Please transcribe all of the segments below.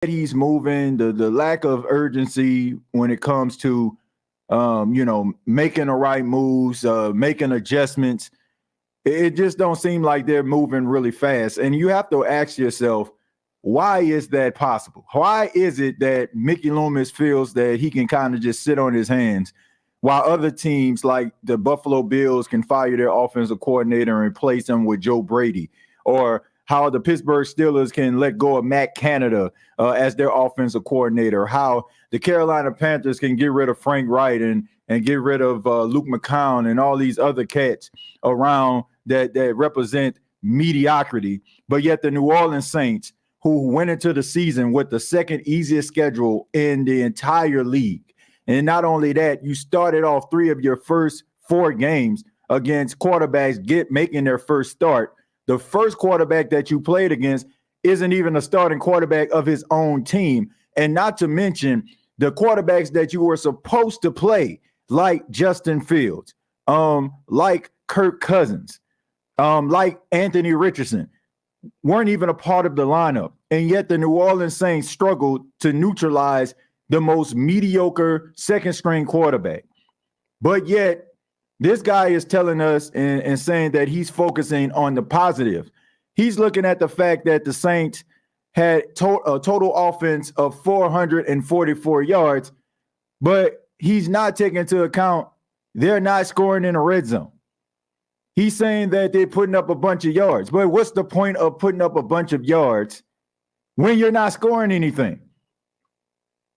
he's moving, the lack of urgency when it comes to making the right moves, making adjustments. It just don't seem like they're moving really fast. And you have to ask yourself, why is that possible? Why is it that Mickey Loomis feels that he can kind of just sit on his hands while other teams like the Buffalo Bills can fire their offensive coordinator and replace him with Joe Brady, or how the Pittsburgh Steelers can let go of Matt Canada as their offensive coordinator, how the Carolina Panthers can get rid of Frank Wright and get rid of Luke McCown and all these other cats around that represent mediocrity. But yet the New Orleans Saints, who went into the season with the second easiest schedule in the entire league. And not only that, you started off 3 of your first 4 games against quarterbacks making their first start. The first quarterback that you played against isn't even a starting quarterback of his own team. And not to mention the quarterbacks that you were supposed to play, like Justin Fields, like Kirk Cousins, like Anthony Richardson, weren't even a part of the lineup. And yet the New Orleans Saints struggled to neutralize the most mediocre second-string quarterback. But yet this guy is telling us and saying that he's focusing on the positive. He's looking at the fact that the Saints had a total offense of 444 yards, but he's not taking into account they're not scoring in the red zone. He's saying that they're putting up a bunch of yards. But what's the point of putting up a bunch of yards when you're not scoring anything?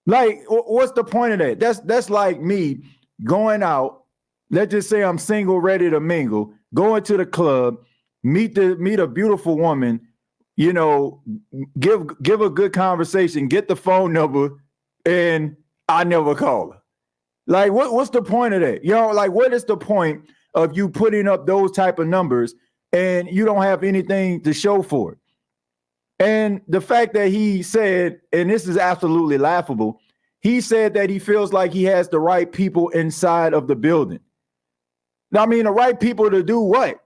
Like, what's the point of that? That's like me going out. Let's just say I'm single, ready to mingle, going to the club, meet a beautiful woman, give a good conversation, get the phone number, and I never call her. Like, what's the point of that? What is the point of you putting up those type of numbers and you don't have anything to show for it? And the fact that he said, and this is absolutely laughable, he said that he feels like he has the right people inside of the building. I mean, the right people to do what?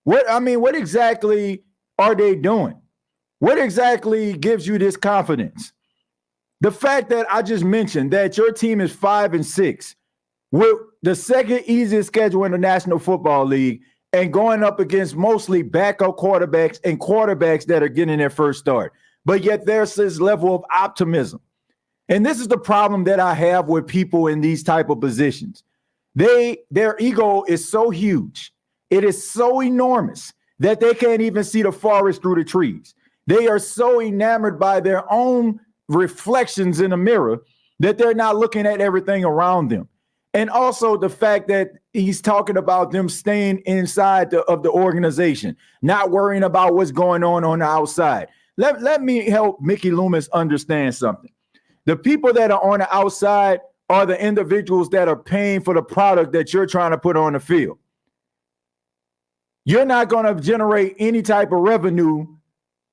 What exactly are they doing? What exactly gives you this confidence? The fact that I just mentioned that your team is 5-6 with the second easiest schedule in the National Football League and going up against mostly backup quarterbacks and quarterbacks that are getting their first start. But yet there's this level of optimism. And this is the problem that I have with people in these type of positions. Their ego is so huge. It is so enormous that they can't even see the forest through the trees. They are so enamored by their own reflections in the mirror that they're not looking at everything around them. And also the fact that he's talking about them staying inside of the organization, not worrying about what's going on the outside. Let me help Mickey Loomis understand something. The people that are on the outside are the individuals that are paying for the product that you're trying to put on the field. You're not going to generate any type of revenue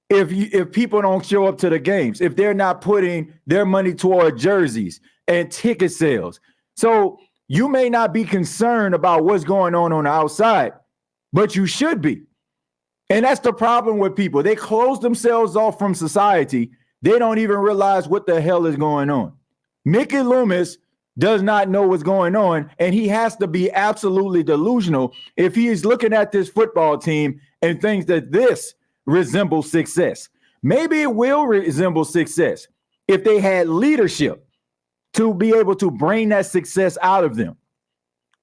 if people don't show up to the games, if they're not putting their money toward jerseys and ticket sales. So you may not be concerned about what's going on the outside, but you should be. And that's the problem with people. They close themselves off from society. They don't even realize what the hell is going on. Mickey Loomis does not know what's going on, and he has to be absolutely delusional if he is looking at this football team and thinks that this resembles success. Maybe it will resemble success if they had leadership to be able to bring that success out of them.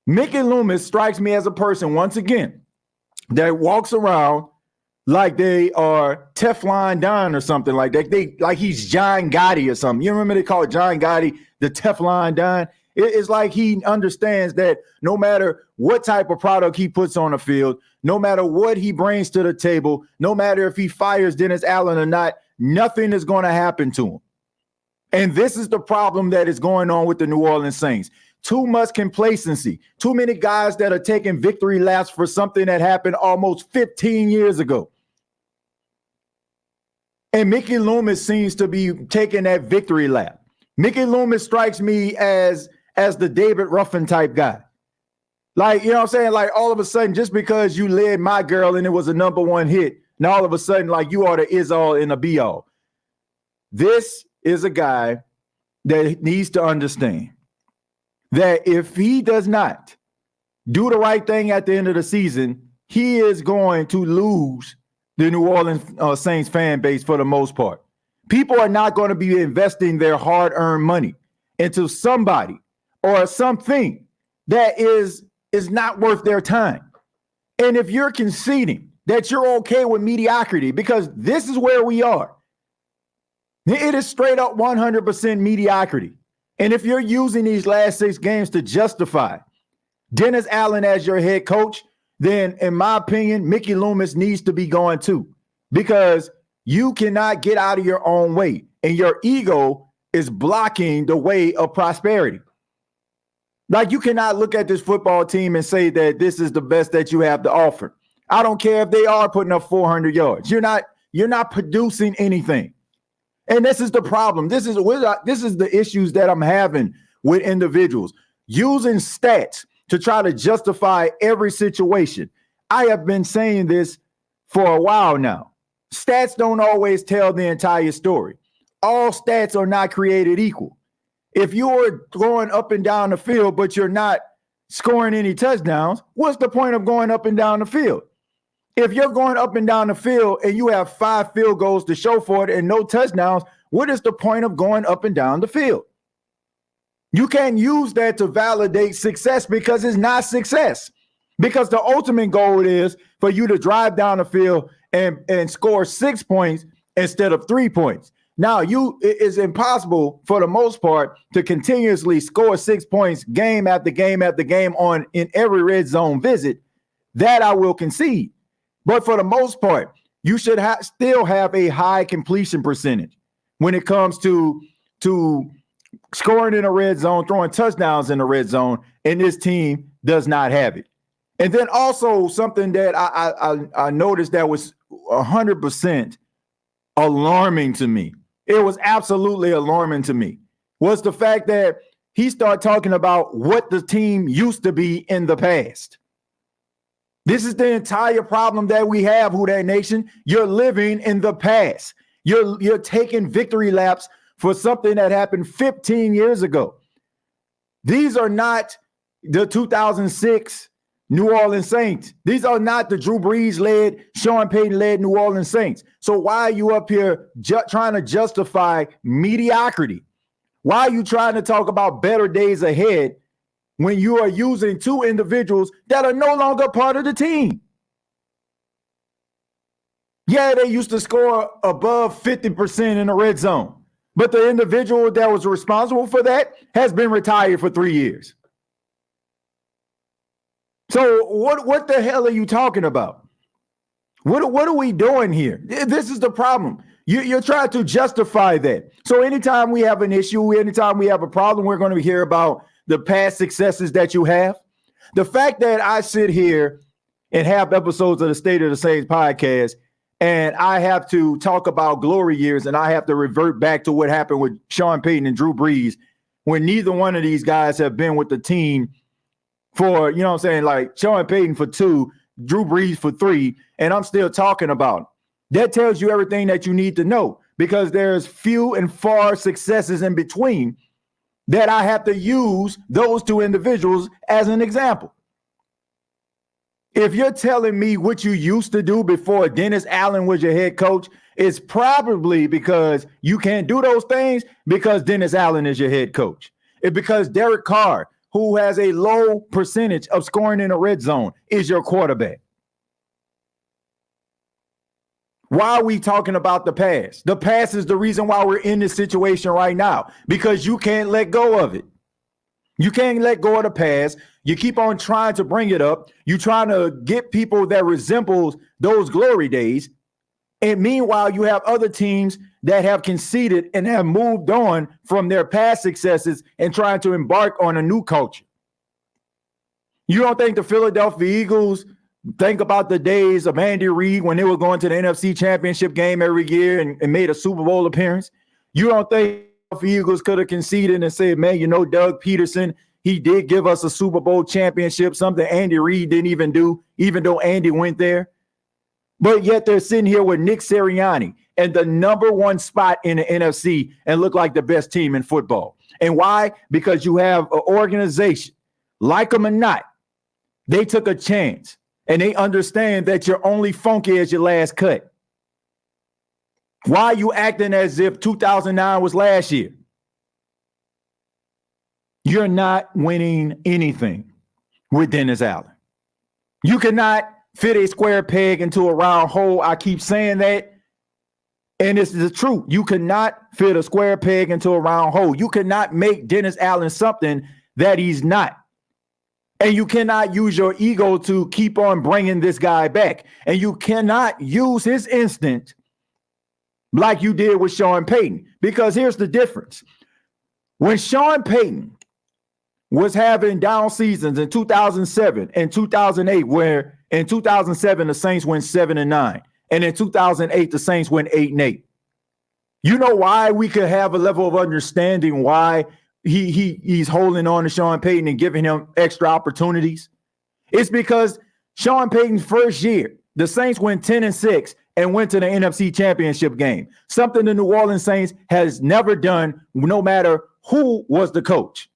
Mickey Loomis strikes me as a person, once again, that walks around like they are Teflon Don or something like that. Like he's John Gotti or something. You remember they call John Gotti the Teflon Don? It's like he understands that no matter what type of product he puts on the field, no matter what he brings to the table, no matter if he fires Dennis Allen or not, nothing is going to happen to him. And this is the problem that is going on with the New Orleans Saints. Too much complacency. Too many guys that are taking victory laps for something that happened almost 15 years ago. And Mickey Loomis seems to be taking that victory lap. Mickey Loomis strikes me as the David Ruffin type guy. Like, you know what I'm saying? Like all of a sudden, just because you led My Girl and it was a #1 hit, now all of a sudden, like you are the is all and the be all. This is a guy that needs to understand that if he does not do the right thing at the end of the season, he is going to lose the New Orleans Saints fan base for the most part. People are not going to be investing their hard-earned money into somebody or something that is not worth their time. And if you're conceding that you're okay with mediocrity, because this is where we are, it is straight up 100% mediocrity. And if you're using these last 6 games to justify Dennis Allen as your head coach, then in my opinion, Mickey Loomis needs to be going too, because you cannot get out of your own way and your ego is blocking the way of prosperity. Like, you cannot look at this football team and say that this is the best that you have to offer. I don't care if they are putting up 400 yards. You're not producing anything. And this is the problem. This is the issues that I'm having with individuals using stats to try to justify every situation. I have been saying this for a while now. Stats don't always tell the entire story. All stats are not created equal. If you're going up and down the field, but you're not scoring any touchdowns, what's the point of going up and down the field? If you're going up and down the field and you have 5 field goals to show for it and no touchdowns, what is the point of going up and down the field? You can't use that to validate success, because it's not success. Because the ultimate goal is for you to drive down the field and score 6 points instead of 3 points. Now, it is impossible for the most part to continuously score 6 points game after game after game in every red zone visit. That I will concede. But for the most part, you should still have a high completion percentage when it comes to scoring in a red zone, throwing touchdowns in the red zone, and this team does not have it. And then also something that I noticed that was 100% alarming to me. It was absolutely alarming to me, was the fact that he started talking about what the team used to be in the past. This is the entire problem that we have, Who Dat Nation. You're living in the past. You're taking victory laps for something that happened 15 years ago. These are not the 2006 New Orleans Saints. These are not the Drew Brees-led, Sean Payton-led New Orleans Saints. So why are you up here trying to justify mediocrity? Why are you trying to talk about better days ahead when you are using 2 individuals that are no longer part of the team? Yeah, they used to score above 50% in the red zone, but the individual that was responsible for that has been retired for 3 years. So what the hell are you talking about? What are we doing here? This is the problem. You're trying to justify that. So anytime we have an issue, anytime we have a problem, we're going to hear about the past successes that you have. The fact that I sit here and have episodes of the State of the Saints podcast, and I have to talk about glory years, and I have to revert back to what happened with Sean Payton and Drew Brees, when neither one of these guys have been with the team for, you know what I'm saying, like Sean Payton for 2, Drew Brees for 3, and I'm still talking about it. That tells you everything that you need to know, because there's few and far successes in between that I have to use those 2 individuals as an example. If you're telling me what you used to do before Dennis Allen was your head coach, it's probably because you can't do those things because Dennis Allen is your head coach. It's because Derek Carr, who has a low percentage of scoring in the red zone, is your quarterback. Why are we talking about the past? The past is the reason why we're in this situation right now, because you can't let go of it. You can't let go of the past. You keep on trying to bring it up. You're trying to get people that resembles those glory days. And meanwhile, you have other teams that have conceded and have moved on from their past successes and trying to embark on a new culture. You don't think the Philadelphia Eagles think about the days of Andy Reid when they were going to the NFC Championship game every year and made a Super Bowl appearance? You don't think the Eagles could have conceded and said, man, you know, Doug Peterson, he did give us a Super Bowl championship, something Andy Reid didn't even do, even though Andy went there? But yet they're sitting here with Nick Sirianni and the number one spot in the NFC and look like the best team in football. And why? Because you have an organization, like them or not, they took a chance and they understand that you're only funky as your last cut. Why are you acting as if 2009 was last year? You're not winning anything with Dennis Allen. You cannot fit a square peg into a round hole. I keep saying that. And it's the truth. You cannot fit a square peg into a round hole. You cannot make Dennis Allen something that he's not. And you cannot use your ego to keep on bringing this guy back. And you cannot use his instinct like you did with Sean Payton. Because here's the difference. When Sean Payton was having down seasons in 2007 and 2008, where in 2007, the Saints went 7-9. And in 2008, the Saints went 8-8. You know why we could have a level of understanding why he's holding on to Sean Payton and giving him extra opportunities? It's because Sean Payton's first year, the Saints went 10-6 and went to the NFC Championship game. Something the New Orleans Saints has never done, no matter who was the coach.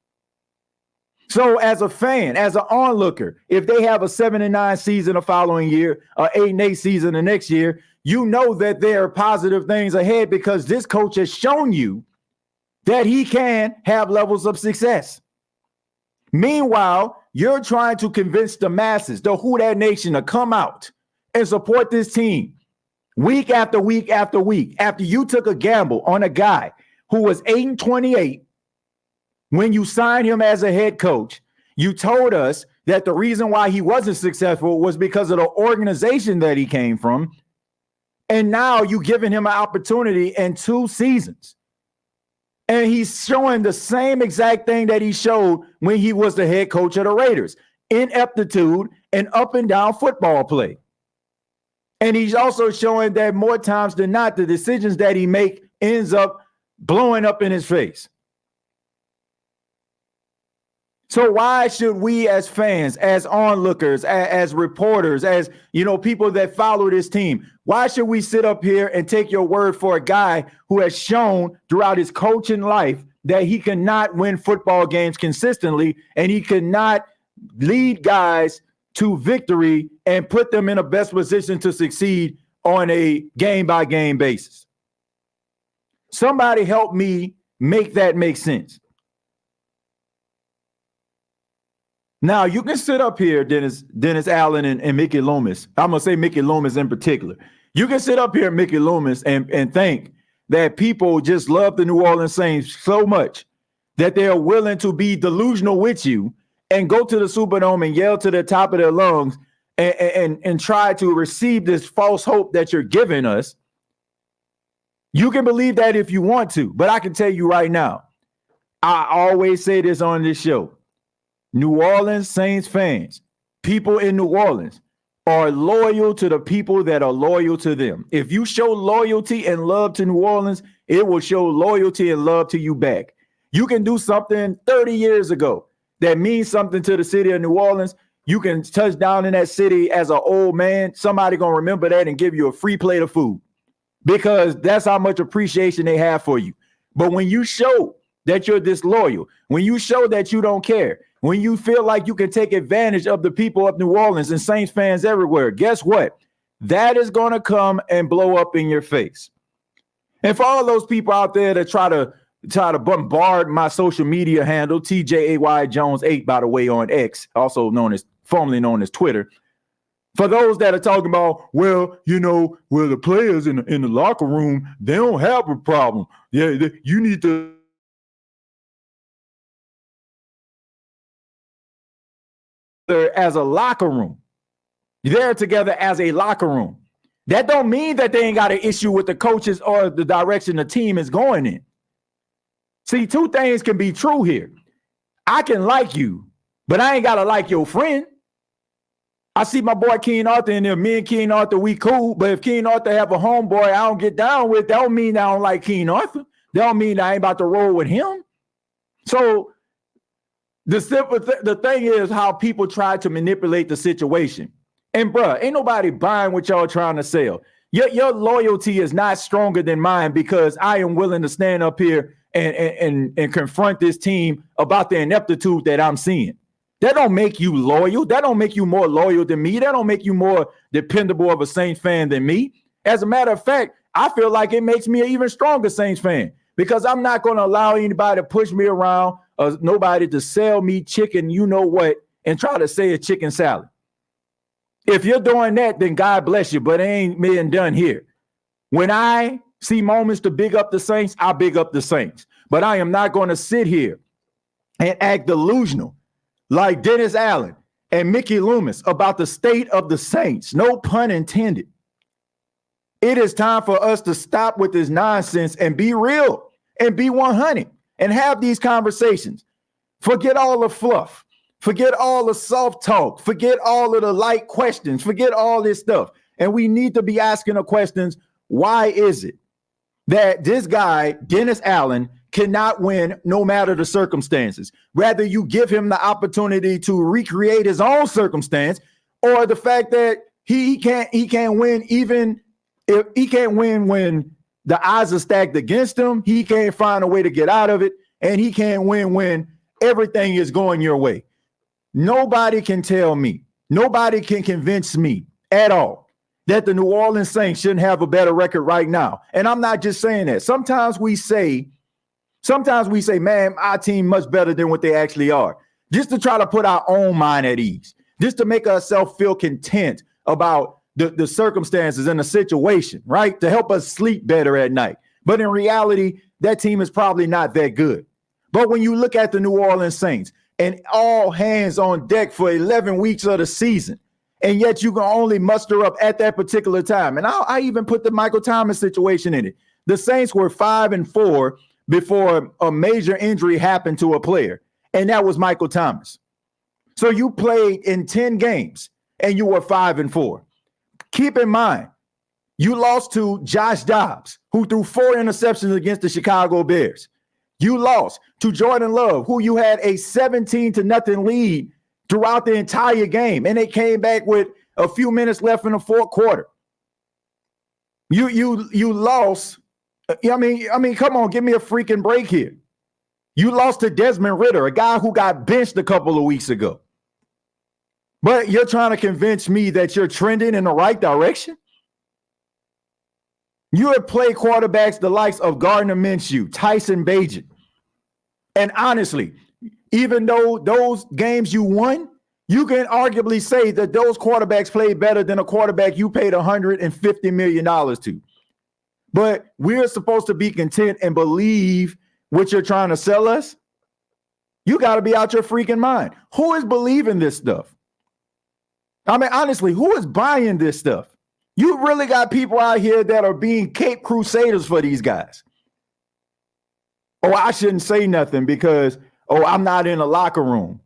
So as a fan, as an onlooker, if they have a 7-9 season the following year, an 8-8 season the next year, you know that there are positive things ahead because this coach has shown you that he can have levels of success. Meanwhile, you're trying to convince the masses, the Who Dat Nation, to come out and support this team week after week after week after you took a gamble on a guy who was 8-28. When you signed him as a head coach, you told us that the reason why he wasn't successful was because of the organization that he came from. And now you're giving him an opportunity in 2 seasons. And he's showing the same exact thing that he showed when he was the head coach of the Raiders: ineptitude and up and down football play. And he's also showing that more times than not, the decisions that he makes ends up blowing up in his face. So why should we as fans, as onlookers, as reporters, as, you know, people that follow this team, why should we sit up here and take your word for a guy who has shown throughout his coaching life that he cannot win football games consistently and he cannot lead guys to victory and put them in a best position to succeed on a game-by-game basis? Somebody help me make that make sense. Now, you can sit up here, Dennis Allen and Mickey Loomis. I'm going to say Mickey Loomis in particular. You can sit up here, Mickey Loomis, and think that people just love the New Orleans Saints so much that they're willing to be delusional with you and go to the Superdome and yell to the top of their lungs and try to receive this false hope that you're giving us. You can believe that if you want to, but I can tell you right now, I always say this on this show. New Orleans Saints fans, people in New Orleans, are loyal to the people that are loyal to them. If you show loyalty and love to New Orleans, it will show loyalty and love to you back. You can do something 30 years ago that means something to the city of New Orleans. You can touch down in that city as an old man. Somebody gonna remember that and give you a free plate of food because that's how much appreciation they have for you. But when you show that you're disloyal, when you show that you don't care, when you feel like you can take advantage of the people of New Orleans and Saints fans everywhere, guess what? That is going to come and blow up in your face. And for all those people out there that try to bombard my social media handle, TJAY Jones 8, by the way, on X, also formerly known as Twitter. For those that are talking about, well, the players in the locker room, they don't have a problem. Yeah, you need to. As a locker room, they're together as a locker room. That don't mean that they ain't got an issue with the coaches or the direction the team is going in. See, 2 things can be true here. I can like you, but I ain't gotta like your friend. I see my boy Keen Arthur in there. Me and Keen Arthur, we cool. But if Keen Arthur have a homeboy I don't get down with, that don't mean I don't like Keen Arthur. That don't mean I ain't about to roll with him. So the thing is how people try to manipulate the situation. And bruh, ain't nobody buying what y'all trying to sell. Your loyalty is not stronger than mine because I am willing to stand up here and confront this team about the ineptitude that I'm seeing. That don't make you loyal. That don't make you more loyal than me. That don't make you more dependable of a Saints fan than me. As a matter of fact, I feel like it makes me an even stronger Saints fan because I'm not going to allow anybody to push me around or nobody to sell me chicken, you know what, and try to say a chicken salad. If you're doing that, then God bless you, but it ain't being done here. When I see moments to big up the Saints, I big up the Saints. But I am not going to sit here and act delusional like Dennis Allen and Mickey Loomis about the state of the Saints. No pun intended. It is time for us to stop with this nonsense and be real and be 100 and have these conversations. Forget all the fluff. Forget all the soft talk. Forget all of the light questions. Forget all this stuff. And we need to be asking the questions, why is it that this guy, Dennis Allen, cannot win no matter the circumstances? Rather, you give him the opportunity to recreate his own circumstance, or the fact that he can't win even if he can't win when the odds are stacked against him. He can't find a way to get out of it, and he can't win when everything is going your way. Nobody can tell me, nobody can convince me at all that the New Orleans Saints shouldn't have a better record right now. And I'm not just saying that. Sometimes we say, man, our team much better than what they actually are, just to try to put our own mind at ease, just to make ourselves feel content about the circumstances and the situation, right? To help us sleep better at night. But in reality, that team is probably not that good. But when you look at the New Orleans Saints, and all hands on deck for 11 weeks of the season, and yet you can only muster up at that particular time. And I even put the Michael Thomas situation in it. The Saints were 5-4 before a major injury happened to a player, and that was Michael Thomas. So you played in 10 games, and you were 5-4. Keep in mind, you lost to Josh Dobbs, who threw 4 interceptions against the Chicago Bears. You lost to Jordan Love, who you had a 17-0 lead throughout the entire game, and they came back with a few minutes left in the fourth quarter. You lost. I mean, come on, give me a freaking break here. You lost to Desmond Ridder, a guy who got benched a couple of weeks ago. But you're trying to convince me that you're trending in the right direction? You have played quarterbacks the likes of Gardner Minshew, Tyson Bagent. And honestly, even though those games you won, you can arguably say that those quarterbacks played better than a quarterback you paid $150 million to. But we're supposed to be content and believe what you're trying to sell us? You got to be out your freaking mind. Who is believing this stuff? I mean, honestly, who is buying this stuff? You really got people out here that are being Cape Crusaders for these guys. Oh, I shouldn't say nothing because, I'm not in the locker room.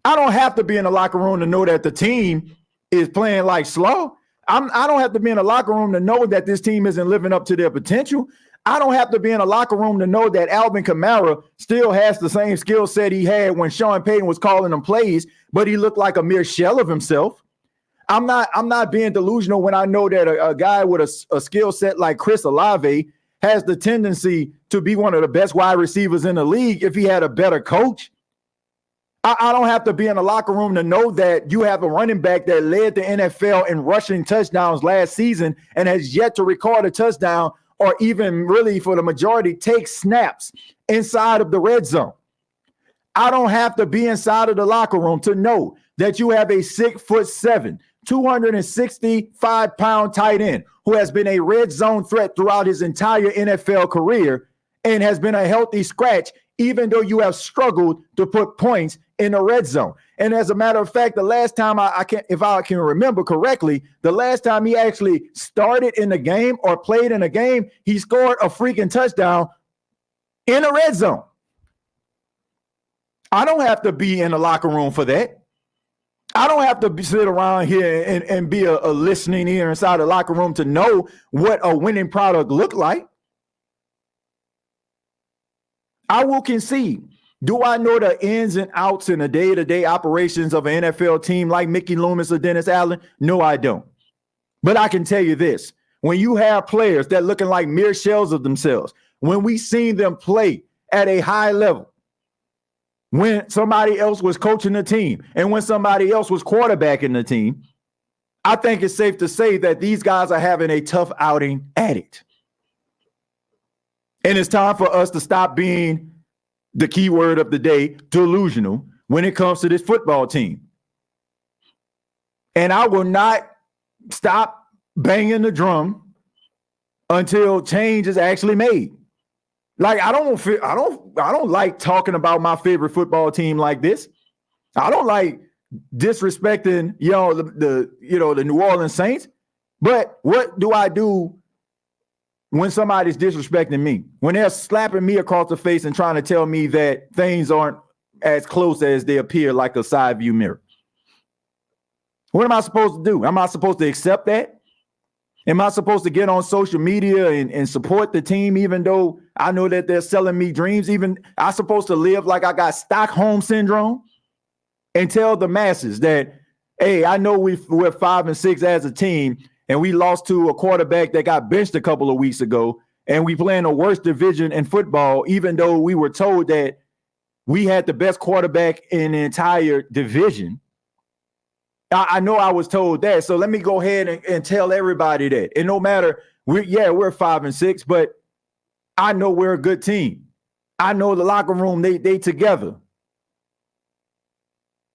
I don't have to be in the locker room to know that the team is playing like slow. I don't have to be in the locker room to know that this team isn't living up to their potential. I don't have to be in a locker room to know that Alvin Kamara still has the same skill set he had when Sean Payton was calling him plays, but he looked like a mere shell of himself. I'm not being delusional when I know that a guy with a skill set like Chris Olave has the tendency to be one of the best wide receivers in the league if he had a better coach. I don't have to be in the locker room to know that you have a running back that led the NFL in rushing touchdowns last season and has yet to record a touchdown or even really for the majority take snaps inside of the red zone. I don't have to be inside of the locker room to know that you have a 6'7", 265-pound tight end who has been a red zone threat throughout his entire NFL career and has been a healthy scratch, even though you have struggled to put points in the red zone. And as a matter of fact, the last time if I can remember correctly, the last time he actually started in the game or played in a game, he scored a freaking touchdown in the red zone. I don't have to be in the locker room for that. I don't have to sit around here and be a listening ear inside the locker room to know what a winning product look like. I will concede. Do I know the ins and outs and the day-to-day operations of an NFL team like Mickey Loomis or Dennis Allen? No, I don't. But I can tell you this. when you have players that looking like mere shells of themselves, when we seen them play at a high level, when somebody else was coaching the team and when somebody else was quarterbacking the team, I think it's safe to say that these guys are having a tough outing at it. And it's time for us to stop being, the key word of the day, delusional when it comes to this football team. And I will not stop banging the drum until change is actually made. Like, I don't like talking about my favorite football team like this. I don't like disrespecting, the New Orleans Saints. But what do I do when somebody's disrespecting me? When they're slapping me across the face and trying to tell me that things aren't as close as they appear, like a side view mirror. What am I supposed to do? Am I supposed to accept that? Am I supposed to get on social media and support the team, even though I know that they're selling me dreams? Even I'm supposed to live like I got Stockholm syndrome and tell the masses that, hey, I know we're 5-6 as a team, and we lost to a quarterback that got benched a couple of weeks ago, and we play in the worst division in football, even though we were told that we had the best quarterback in the entire division. I know I was told that, so let me go ahead and tell everybody that. And no matter, we're 5-6, but I know we're a good team. I know the locker room, they together.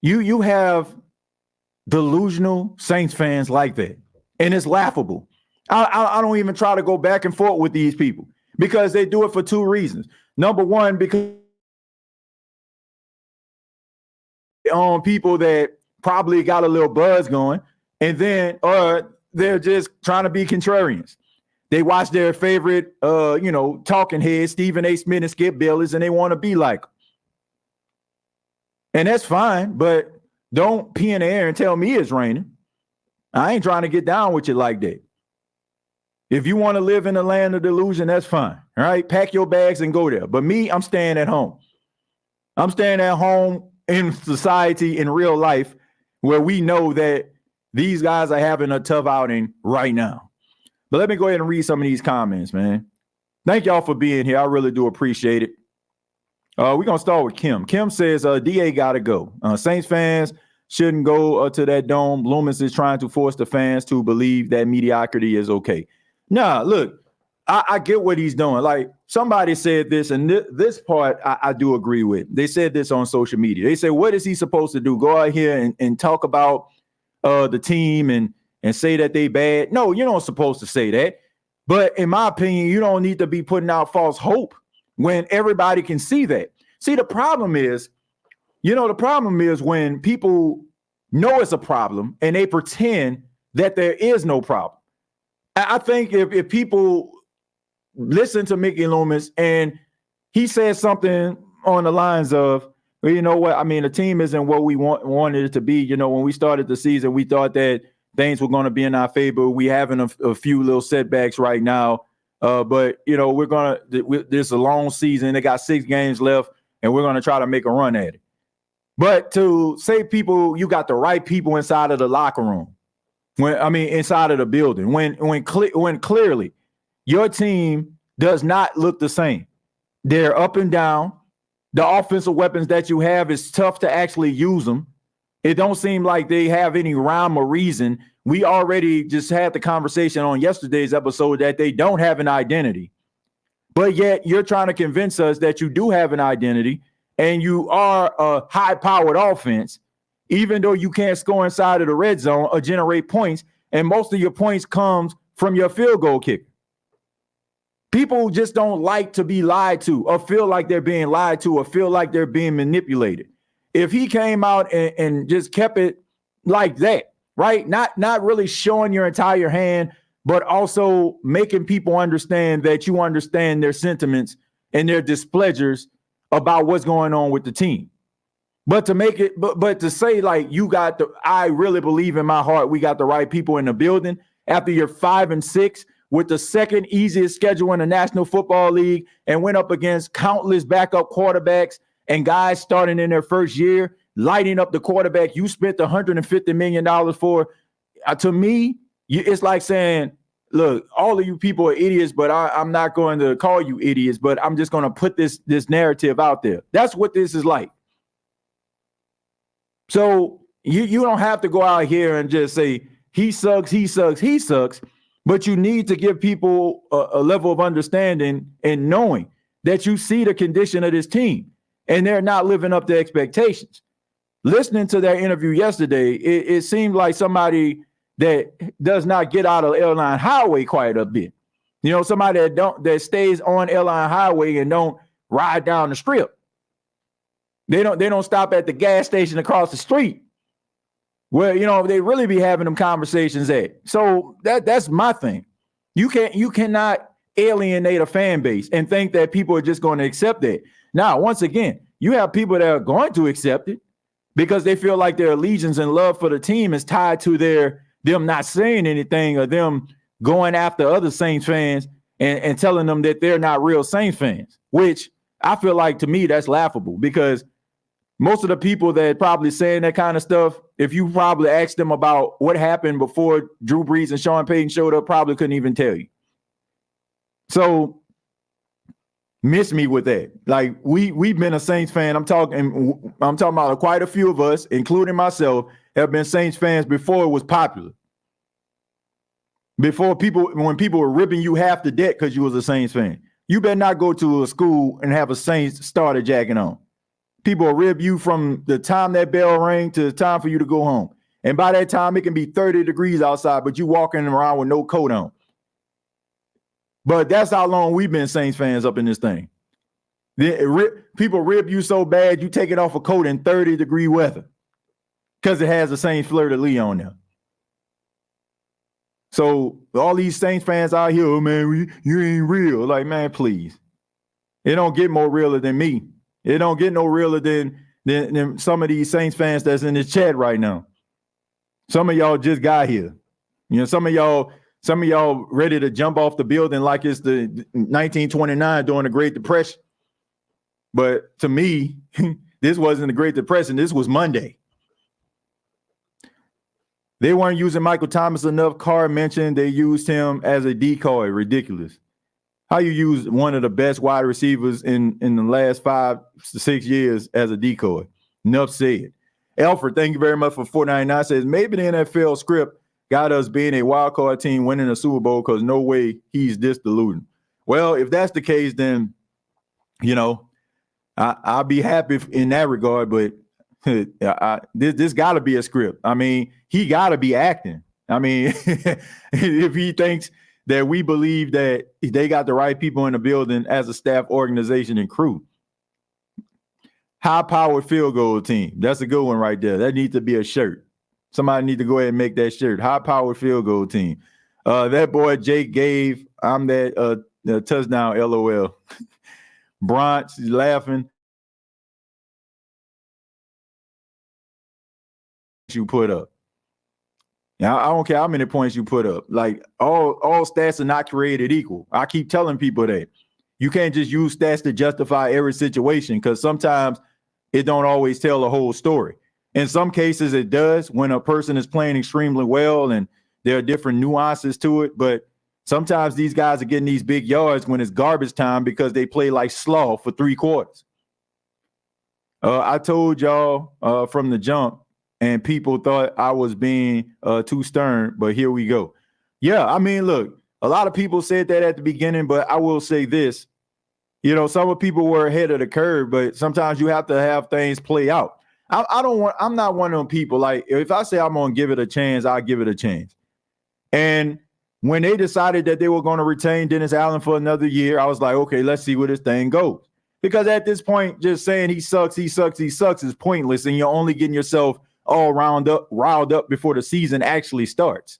You have delusional Saints fans like that, and it's laughable. I don't even try to go back and forth with these people because they do it for two reasons. Number one, because people that probably got a little buzz going, and then they're just trying to be contrarians. They watch their favorite, talking heads, Stephen A. Smith and Skip Bayless, and they want to be like them. And that's fine, but don't pee in the air and tell me it's raining. I ain't trying to get down with you like that. If you want to live in the land of delusion, that's fine. All right, pack your bags and go there. But me, I'm staying at home. I'm staying at home in society, in real life, where we know that these guys are having a tough outing right now. But let me go ahead and read some of these comments, man. Thank y'all for being here. I really do appreciate it. We're going to start with Kim. Kim says, DA got to go. Saints fans shouldn't go to that dome. Loomis is trying to force the fans to believe that mediocrity is okay. Nah, look, I get what he's doing. Like, somebody said this, and this part I do agree with. They said this on social media. They said, what is he supposed to do? Go out here and talk about the team and say that they bad? No, you're not supposed to say that. But in my opinion, you don't need to be putting out false hope when everybody can see that. See, the problem is when people know it's a problem and they pretend that there is no problem. I think if people listen to Mickey Loomis and he says something on the lines of, well, you know what? I mean, the team isn't what we wanted it to be. You know, when we started the season, we thought that things were going to be in our favor. We having a few little setbacks right now. But, there's a long season. They got 6 games left, and we're going to try to make a run at it. But to say you got the right people inside of the locker room, inside of the building, when clearly your team does not look the same. They're up and down. The offensive weapons that you have, is tough to actually use them. It don't seem like they have any rhyme or reason. We already just had the conversation on yesterday's episode that they don't have an identity. But yet you're trying to convince us that you do have an identity and you are a high-powered offense, even though you can't score inside of the red zone or generate points, and most of your points comes from your field goal kicker. People just don't like to be lied to or feel like they're being lied to or feel like they're being manipulated. If he came out and just kept it like that, right? Not really showing your entire hand, but also making people understand that you understand their sentiments and their displeasures about what's going on with the team. But to make it, but to say like I really believe in my heart we got the right people in the building after you're 5-6 with the second easiest schedule in the National Football League and went up against countless backup quarterbacks and guys starting in their first year, lighting up the quarterback you spent $150 million for. To me, it's like saying, look, all of you people are idiots, but I'm not going to call you idiots, but I'm just going to put this narrative out there. That's what this is like. So you don't have to go out here and just say, he sucks, but you need to give people a level of understanding and knowing that you see the condition of this team and they're not living up to expectations. Listening to that interview yesterday, it seemed like somebody that does not get out of Airline Highway quite a bit. You know, somebody that stays on Airline Highway and don't ride down the strip. They don't stop at the gas station across the street where, you know, they really be having them conversations at. So that's my thing. You cannot alienate a fan base and think that people are just going to accept that. Now, once again, you have people that are going to accept it because they feel like their allegiance and love for the team is tied to them not saying anything or them going after other Saints fans and telling them that they're not real Saints fans, which I feel like, to me, that's laughable, because most of the people that probably saying that kind of stuff, if you probably asked them about what happened before Drew Brees and Sean Payton showed up, probably couldn't even tell you. So miss me with that. Like, we've been a Saints fan. I'm talking about quite a few of us, including myself, have been Saints fans before it was popular. When people were ripping you half the debt because you was a Saints fan. You better not go to a school and have a Saints starter jacket on. People will rib you from the time that bell rang to the time for you to go home. And by that time, it can be 30 degrees outside, but you walking around with no coat on. But that's how long we've been Saints fans up in this thing. People rib you so bad, you take it off a coat in 30-degree weather because it has the same fleur-de-lis on there. So all these Saints fans out here, oh man, you ain't real. Like, man, please. It don't get more realer than me. It don't get no realer than some of these Saints fans that's in this chat right now. Some of y'all just got here. You know, some of y'all ready to jump off the building like it's the 1929 during the Great Depression. But to me, this wasn't the Great Depression. This was Monday. They weren't using Michael Thomas enough. Carr mentioned they used him as a decoy. Ridiculous. How you use one of the best wide receivers in the last 5 to 6 years as a decoy? Enough said. Alfred, thank you very much for $4.99. Says maybe the NFL script got us being a wild card team winning a Super Bowl because no way he's this deluded. Well, if that's the case, then, you know, I'll be happy in that regard. But this got to be a script. I mean, he got to be acting. I mean, if he thinks that we believe that they got the right people in the building as a staff, organization, and crew. High-powered field goal team. That's a good one right there. That needs to be a shirt. Somebody need to go ahead and make that shirt. High-powered field goal team. That boy Jake gave, I'm that touchdown, LOL. Bronx is laughing. You put up. Now, I don't care how many points you put up. Like, all stats are not created equal. I keep telling people that. You can't just use stats to justify every situation, because sometimes it don't always tell the whole story. In some cases, it does when a person is playing extremely well and there are different nuances to it. But sometimes these guys are getting these big yards when it's garbage time because they play like sloth for 3 quarters. I told y'all from the jump, and people thought I was being too stern, but here we go. Yeah, I mean, look, a lot of people said that at the beginning, but I will say this. You know, some of people were ahead of the curve, but sometimes you have to have things play out. I'm not one of them people. Like, if I say I'm going to give it a chance, I'll give it a chance. And when they decided that they were going to retain Dennis Allen for another year, I was like, okay, let's see where this thing goes. Because at this point, just saying he sucks is pointless, and you're only getting yourself all riled up before the season actually starts.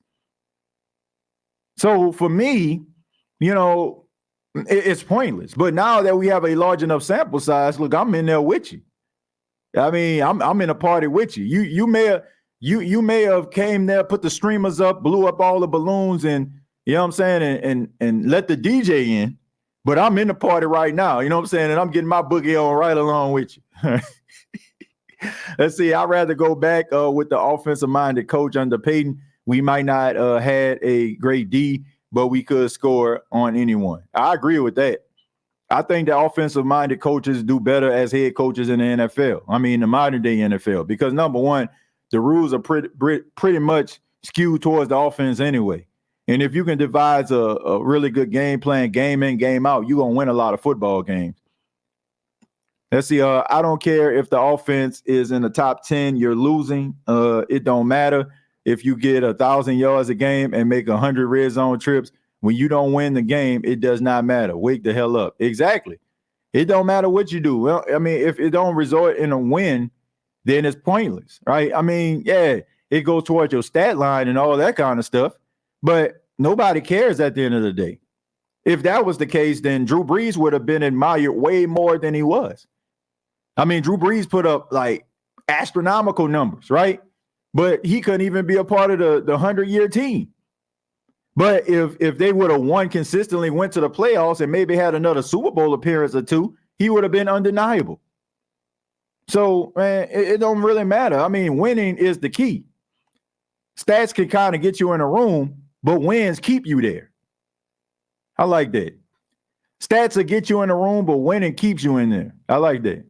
So for me, you know, it's pointless. But now that we have a large enough sample size, look, I'm in there with you. I mean, I'm in a party with you. You may have came there, put the streamers up, blew up all the balloons, and you know what I'm saying, and let the DJ in. But I'm in the party right now, you know what I'm saying, and I'm getting my boogie on right along with you. Let's see. I'd rather go back with the offensive-minded coach under Payton. We might not had a great D, but we could score on anyone. I agree with that. I think the offensive-minded coaches do better as head coaches in the NFL. I mean, the modern-day NFL, because number one, the rules are pretty much skewed towards the offense anyway. And if you can devise a really good game plan, game in, game out, you're going to win a lot of football games. Let's see. I don't care if the offense is in the top 10, you're losing. It don't matter if you get 1,000 yards a game and make 100 red zone trips. When you don't win the game, it does not matter. Wake the hell up. Exactly. It don't matter what you do. Well, I mean, if it don't result in a win, then it's pointless, right? I mean, yeah, it goes towards your stat line and all that kind of stuff, but nobody cares at the end of the day. If that was the case, then Drew Brees would have been admired way more than he was. I mean, Drew Brees put up like astronomical numbers, right? But he couldn't even be a part of the 100-year team. But if they would have won consistently, went to the playoffs, and maybe had another Super Bowl appearance or two, he would have been undeniable. So, man, it don't really matter. I mean, winning is the key. Stats can kind of get you in a room, but wins keep you there. I like that. Stats will get you in a room, but winning keeps you in there. I like that.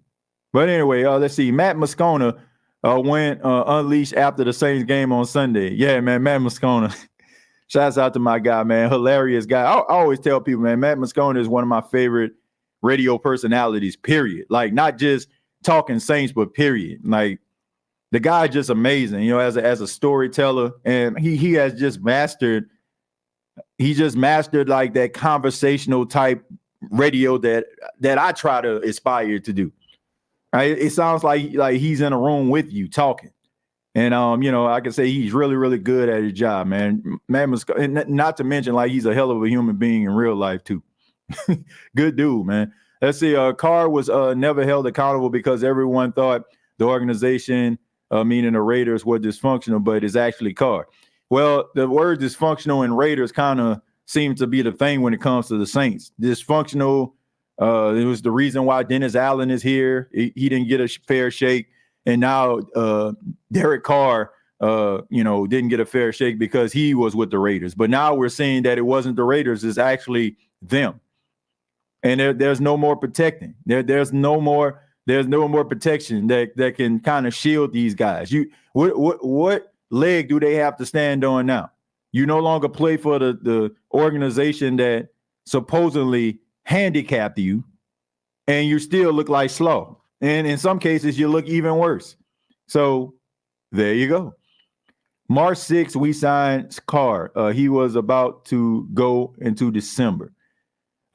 But anyway, let's see. Matt Moscona went unleashed after the Saints game on Sunday. Yeah, man, Matt Moscona. Shouts out to my guy, man. Hilarious guy. I always tell people, man, Matt Moscona is one of my favorite radio personalities, period. Like, not just talking Saints, but period. Like, the guy is just amazing, you know, as a storyteller. And he has just mastered like that conversational type radio that I try to aspire to do. Right? It sounds like he's in a room with you talking. And, you know, I can say he's really, really good at his job, man. And not to mention, like, he's a hell of a human being in real life, too. Good dude, man. Let's see. Carr was never held accountable because everyone thought the organization, meaning the Raiders, were dysfunctional, but it's actually Carr. Well, the word dysfunctional in Raiders kind of seems to be the thing when it comes to the Saints. Dysfunctional, it was the reason why Dennis Allen is here. He didn't get a fair shake. And now Derek Carr, didn't get a fair shake because he was with the Raiders. But now we're seeing that it wasn't the Raiders, it's actually them. And there's no more protecting. There's no more protection that can kind of shield these guys. What leg do they have to stand on now? You no longer play for the organization that supposedly handicapped you, and you still look like slow. And in some cases, you look even worse. So there you go. March 6th, we signed Carr. He was about to go into December.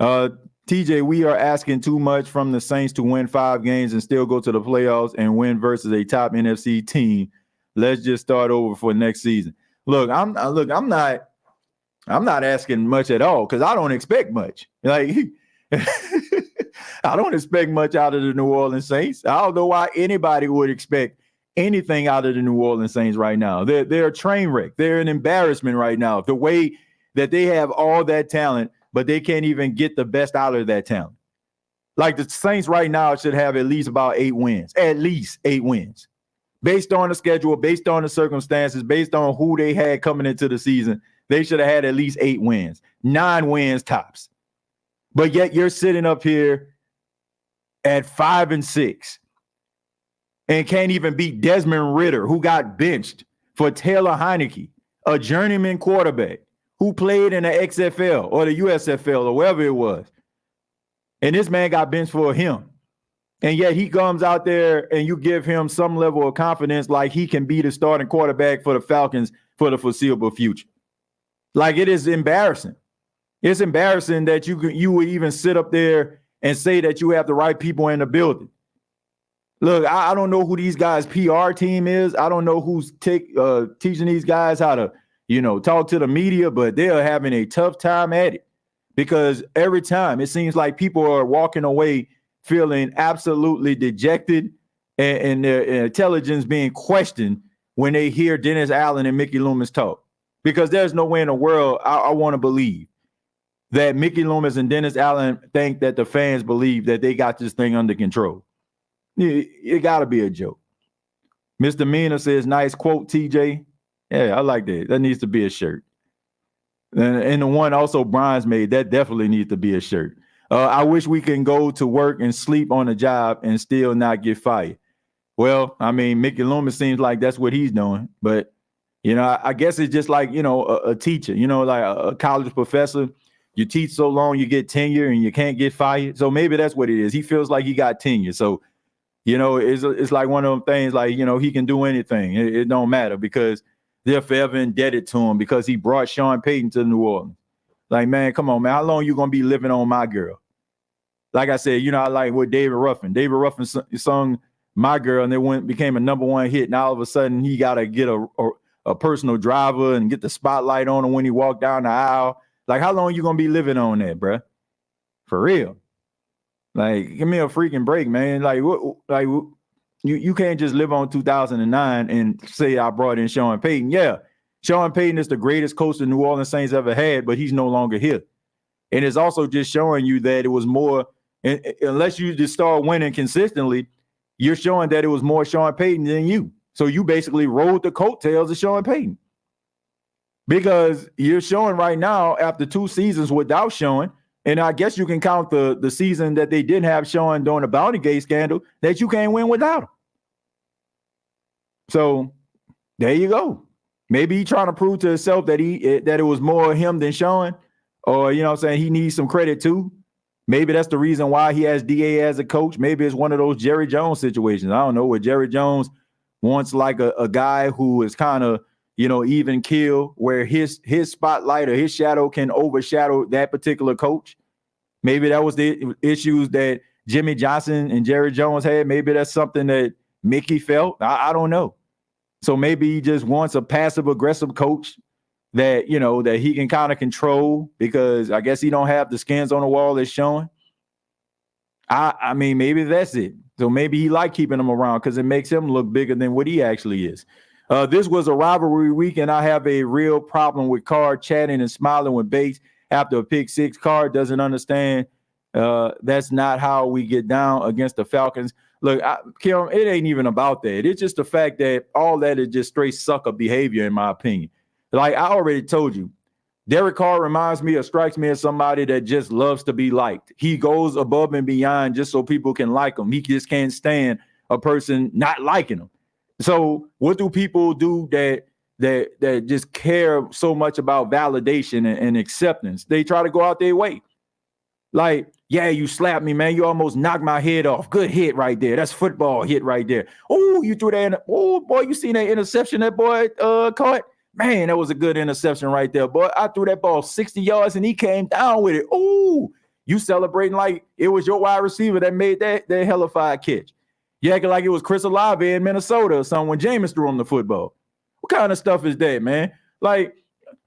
TJ, we are asking too much from the Saints to win 5 games and still go to the playoffs and win versus a top NFC team. Let's just start over for next season. Look, I'm not asking much at all because I don't expect much. Like, I don't expect much out of the New Orleans Saints. I don't know why anybody would expect anything out of the New Orleans Saints right now. They're a train wreck. They're an embarrassment right now. The way that they have all that talent, but they can't even get the best out of that talent. Like, the Saints right now should have at least about 8 wins. At least 8 wins. Based on the schedule, based on the circumstances, based on who they had coming into the season, they should have had at least 8 wins. 9 wins tops. But yet you're sitting up here at 5-6 and can't even beat Desmond Ridder, who got benched for Taylor Heineke, a journeyman quarterback who played in the XFL or the USFL or wherever it was. And this man got benched for him. And yet he comes out there and you give him some level of confidence like he can be the starting quarterback for the Falcons for the foreseeable future. Like, it is embarrassing. It's embarrassing that you would even sit up there and say that you have the right people in the building. Look, I don't know who these guys' PR team is. I don't know who's teaching these guys how to, talk to the media, but they're having a tough time at it because every time it seems like people are walking away feeling absolutely dejected and their intelligence being questioned when they hear Dennis Allen and Mickey Loomis talk. Because there's no way in the world I want to believe that Mickey Loomis and Dennis Allen think that the fans believe that they got this thing under control. It got to be a joke. Mr. Mina says, nice quote, TJ. Yeah, I like that. That needs to be a shirt. And the one also Brian's made, that definitely needs to be a shirt. I wish we can go to work and sleep on the job and still not get fired. Well, I mean, Mickey Loomis seems like that's what he's doing. But, I guess it's just like, a teacher, like a college professor. You teach so long, you get tenure and you can't get fired. So maybe that's what it is. He feels like he got tenure. So, it's like one of them things like, he can do anything. It don't matter because they're forever indebted to him because he brought Sean Payton to New Orleans. Like, man, come on, man. How long you going to be living on my girl? Like I said, I like what David Ruffin. David Ruffin sung My Girl and it became a #1 hit. Now all of a sudden he got to get a personal driver and get the spotlight on him when he walked down the aisle. Like, how long you going to be living on that, bruh? For real. Like, give me a freaking break, man. Like, you can't just live on 2009 and say I brought in Sean Payton. Yeah, Sean Payton is the greatest coach the New Orleans Saints ever had, but he's no longer here. And it's also just showing you that it was more, unless you just start winning consistently, you're showing that it was more Sean Payton than you. So you basically rode the coattails of Sean Payton. Because you're showing right now, after 2 seasons without Sean, and I guess you can count the season that they didn't have Sean during the Bounty Gate scandal, that you can't win without him. So there you go. Maybe he's trying to prove to himself that it was more him than Sean, or he needs some credit too. Maybe that's the reason why he has DA as a coach. Maybe it's one of those Jerry Jones situations. I don't know, where Jerry Jones wants like a guy who is kind of even keel, where his spotlight or his shadow can overshadow that particular coach. Maybe that was the issues that Jimmy Johnson and Jerry Jones had. Maybe that's something that Mickey felt. I don't know. So maybe he just wants a passive aggressive coach that, that he can kind of control, because I guess he don't have the skins on the wall that's showing. I mean, maybe that's it. So maybe he like keeping him around because it makes him look bigger than what he actually is. This was a rivalry week, and I have a real problem with Carr chatting and smiling with Bates after a pick six. Carr doesn't understand that's not how we get down against the Falcons. Look, Kim, it ain't even about that. It's just the fact that all that is just straight sucker behavior, in my opinion. Like I already told you, Derek Carr strikes me as somebody that just loves to be liked. He goes above and beyond just so people can like him. He just can't stand a person not liking him. So what do people do that just care so much about validation and acceptance? They try to go out their way. Like, yeah, you slapped me, man. You almost knocked my head off. Good hit right there. That's football hit right there. Oh, you threw that. Oh, boy, you seen that interception that boy caught? Man, that was a good interception right there, boy. I threw that ball 60 yards and he came down with it. Oh, you celebrating like it was your wide receiver that made that hellified catch. You acting like it was Chris Olave in Minnesota or something when Jameis threw him the football. What kind of stuff is that, man? Like,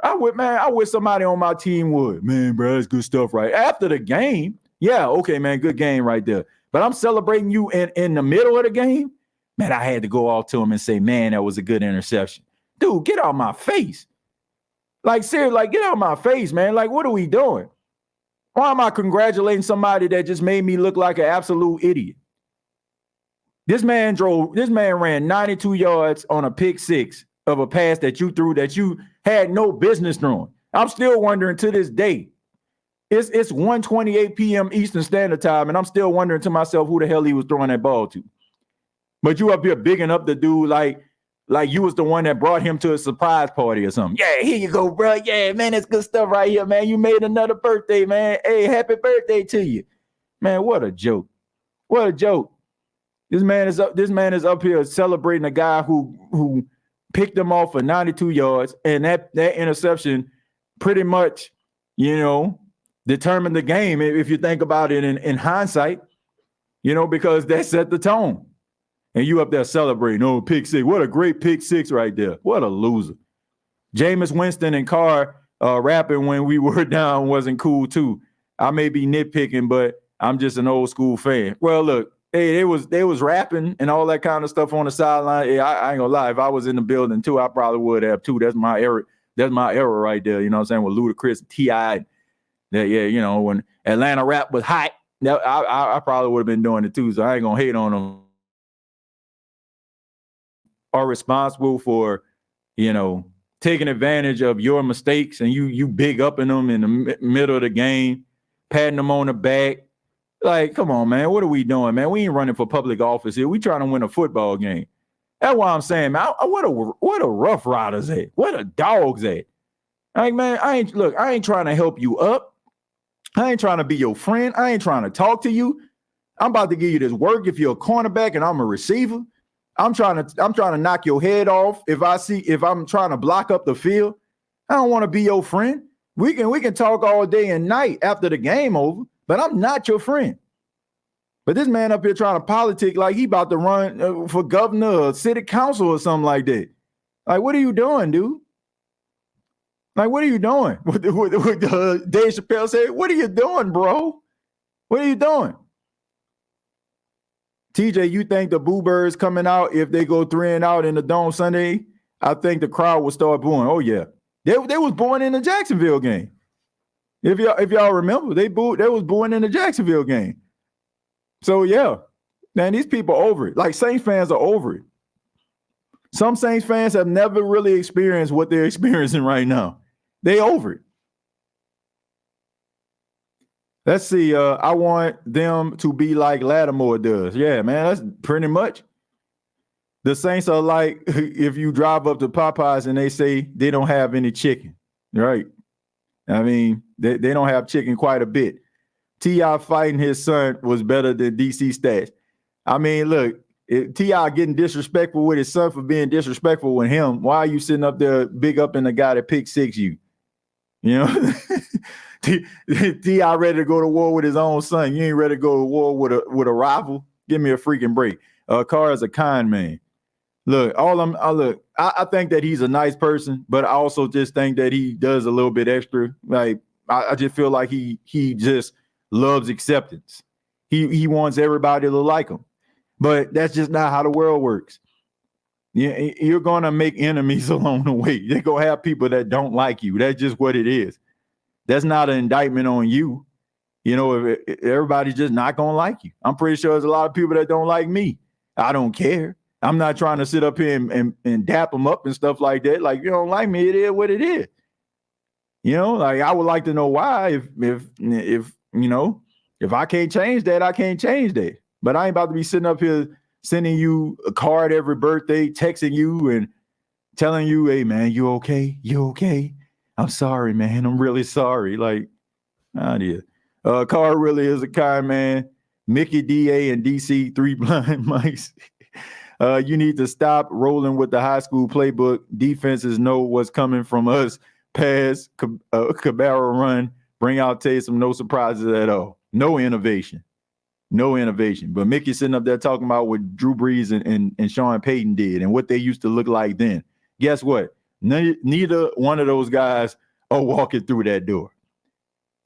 I wish somebody on my team would. Man, bro, that's good stuff, right? After the game, yeah, okay, man, good game right there. But I'm celebrating you in the middle of the game. Man, I had to go off to him and say, man, that was a good interception. Dude, get out my face. Like, seriously, like, get out my face, man. Like, what are we doing? Why am I congratulating somebody that just made me look like an absolute idiot? This man ran 92 yards on a pick six of a pass that you threw that you had no business throwing. I'm still wondering to this day. It's 1:28 p.m. Eastern Standard Time, and I'm still wondering to myself who the hell he was throwing that ball to. But you up here bigging up the dude like you was the one that brought him to a surprise party or something. Yeah, here you go, bro. Yeah, man, that's good stuff right here, man. You made another birthday, man. Hey, happy birthday to you. Man, what a joke. What a joke. This man is up here celebrating a guy who picked him off for 92 yards, and that interception pretty much, determined the game if you think about it in hindsight, because that set the tone. And you up there celebrating, oh, pick six. What a great pick six right there. What a loser. Jameis Winston and Carr rapping when we were down wasn't cool too. I may be nitpicking, but I'm just an old school fan. Well, look, hey, they was rapping and all that kind of stuff on the sideline. Hey, I ain't gonna lie. If I was in the building too, I probably would have too. That's my era. That's my era right there. You know what I'm saying? With Ludacris, T.I. Yeah, when Atlanta rap was hot, I probably would have been doing it too. So I ain't gonna hate on them. Are responsible for, taking advantage of your mistakes, and you big upping them in the middle of the game, patting them on the back. Like, come on, man. What are we doing, man? We ain't running for public office here. We trying to win a football game. That's why I'm saying, man, what a Rough Riders at? What a dogs at? Like, man, I ain't trying to help you up. I ain't trying to be your friend. I ain't trying to talk to you. I'm about to give you this work if you're a cornerback and I'm a receiver. I'm trying to knock your head off if I'm trying to block up the field. I don't want to be your friend. We can talk all day and night after the game over, but I'm not your friend. But this man up here trying to politic like he about to run for governor or city council or something like that. Like, what are you doing, dude? Like, what are you doing? What Dave Chappelle said, what are you doing, bro? What are you doing? TJ, you think the Boo Birds coming out if they go 3-0 in the Dome Sunday? I think the crowd will start booing. Oh, yeah. They was booing in the Jacksonville game. If y'all remember, they was booing in the Jacksonville game. So, yeah. Man, these people are over it. Like, Saints fans are over it. Some Saints fans have never really experienced what they're experiencing right now. They over it. Let's see. I want them to be like Lattimore does. Yeah, man, that's pretty much. The Saints are like if you drive up to Popeyes and they say they don't have any chicken, right? I mean, they don't have chicken quite a bit. T.I. fighting his son was better than DC stats. I mean, look, T.I. getting disrespectful with his son for being disrespectful with him. Why are you sitting up there big up in the guy that picked six you? You know? T.I. ready to go to war with his own son. You ain't ready to go to war with a rival. Give me a freaking break. Carr is a kind man. Look, I think that he's a nice person, but I also just think that he does a little bit extra. Like I just feel like he just loves acceptance. He wants everybody to like him, but that's just not how the world works. You're gonna make enemies along the way. They're gonna have people that don't like you. That's just what it is. That's not an indictment on you. You know, if everybody's just not going to like you. I'm pretty sure there's a lot of people that don't like me. I don't care. I'm not trying to sit up here and dap them up and stuff like that. Like, you don't like me, it is what it is. You know, like I would like to know why if you know, if I can't change that, I can't change that. But I ain't about to be sitting up here sending you a card every birthday, texting you and telling you, hey, man, you okay? You okay? I'm sorry, man. I'm really sorry. Like, dear. Carr really is a kind man. Mickey, DA, and DC, 3 blind mice. You need to stop rolling with the high school playbook. Defenses know what's coming from us. Pass, Cabara run, bring out Taysom. No surprises at all. No innovation. No innovation. But Mickey sitting up there talking about what Drew Brees and Sean Payton did and what they used to look like then. Guess what? Neither one of those guys are walking through that door.